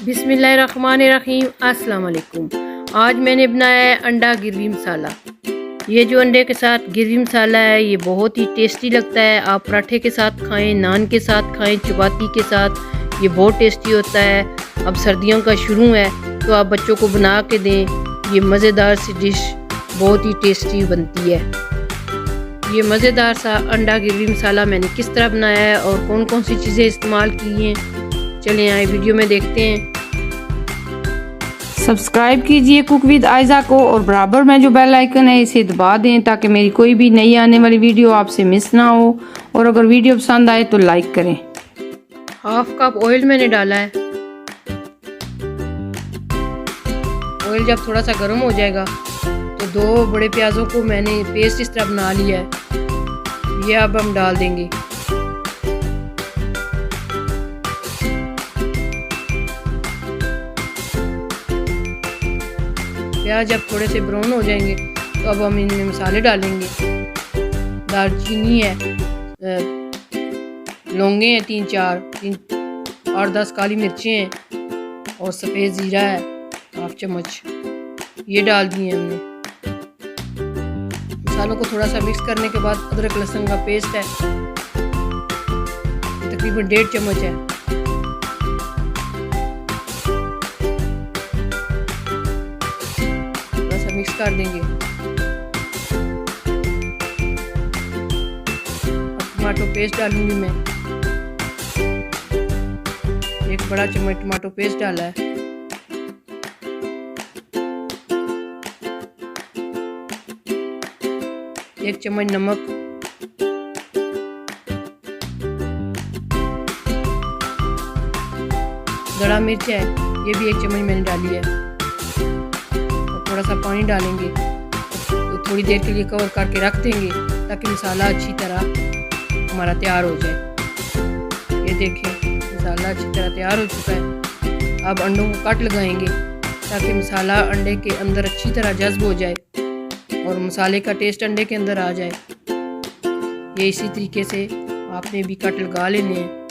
बिस्मिल्लाहिर्रहमानिर्रहीम। अस्सलाम वालेकुम। आज मैंने बनाया है अंडा गिरवी मसाला। ये जो अंडे के साथ गिरवी मसाला है ये बहुत ही टेस्टी लगता है। आप पराठे के साथ खाएं, नान के साथ खाएं, चपाती के साथ ये बहुत टेस्टी होता है। अब सर्दियों का शुरू है तो आप बच्चों को बना के दें। ये मज़ेदार सी डिश बहुत ही टेस्टी बनती है। ये मज़ेदार सा अंडा गिरवी मसाला मैंने किस तरह बनाया है और कौन कौन सी चीज़ें इस्तेमाल की हैं, चलें आए वीडियो में देखते हैं। सब्सक्राइब कीजिए कुक विद आयज़ा को और बराबर में जो बेल आइकन है इसे दबा दें ताकि मेरी कोई भी नई आने वाली वीडियो आपसे मिस ना हो। और अगर वीडियो पसंद आए तो लाइक करें। हाफ कप ऑयल मैंने डाला है। ऑयल जब थोड़ा सा गर्म हो जाएगा तो 2 बड़े प्याज़ों को मैंने पेस्ट इस तरह बना लिया है। ये अब हम डाल देंगे। प्याज जब थोड़े से ब्राउन हो जाएंगे तो अब हम इनमें मसाले डालेंगे। दालचीनी है, लौंगे हैं 3-4 और 10 काली मिर्चें हैं और सफ़ेद ज़ीरा है 1/2 चम्मच। ये डाल दिए हमने। मसालों को थोड़ा सा मिक्स करने के बाद अदरक लहसुन का पेस्ट है, तकरीबन 1.5 चम्मच है। मिक्स कर देंगे। अब टमाटो पेस्ट डालूंगी मैं। 1 बड़ा चम्मच टमाटो पेस्ट डाला है। एक चम्मच नमक, गड़ा मिर्च है, ये भी 1 चम्मच मैंने डाली है। थोड़ा सा पानी डालेंगे तो थोड़ी देर के लिए कवर करके रख देंगे ताकि मसाला अच्छी तरह हमारा तैयार हो जाए। ये देखें मसाला अच्छी तरह तैयार हो चुका है। अब अंडों को काट लगाएंगे ताकि मसाला अंडे के अंदर अच्छी तरह जज्ब हो जाए और मसाले का टेस्ट अंडे के अंदर आ जाए। ये इसी तरीके से आपने भी कट लगा लेने हैं।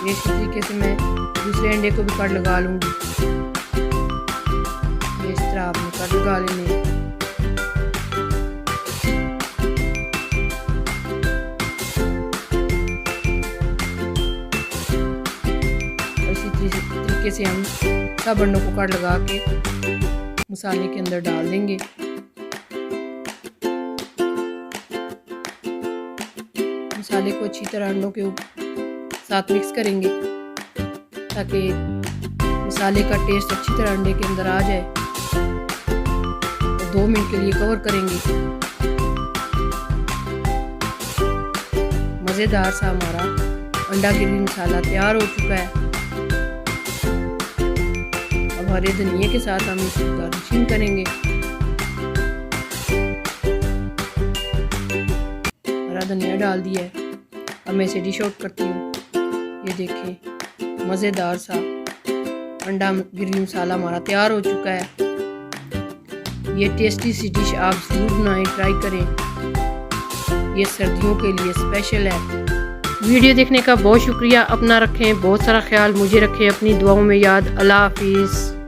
इसी तरीके से मैं दूसरे अंडे को भी कट लगा लूँगी। इस तरह आपने कट लगा लेने। इसी तरीके से हम सब अंडों को कट लगा के मसाले के अंदर डाल देंगे। मसाले को अच्छी तरह अंडों के साथ मिक्स करेंगे ताकि मसाले का टेस्ट अच्छी तरह अंडे के अंदर आ जाए। और 2 मिनट के लिए कवर करेंगे। मज़ेदार सा हमारा अंडा गिरवी मसाला तैयार हो चुका है। अब हरे धनिया के साथ हम इसकी गार्निशिंग करेंगे। हरा धनिया डाल दिया है। अब मैं इसे डिश आउट करती हूँ। ये देखें मज़ेदार सा अंडा गिरवी मसाला हमारा तैयार हो चुका है। ये टेस्टी सी डिश आप ज़रूर बनाएं, ट्राई करें। ये सर्दियों के लिए स्पेशल है। वीडियो देखने का बहुत शुक्रिया। अपना रखें बहुत सारा ख्याल, मुझे रखें अपनी दुआओं में याद। अल्लाह हाफिज़।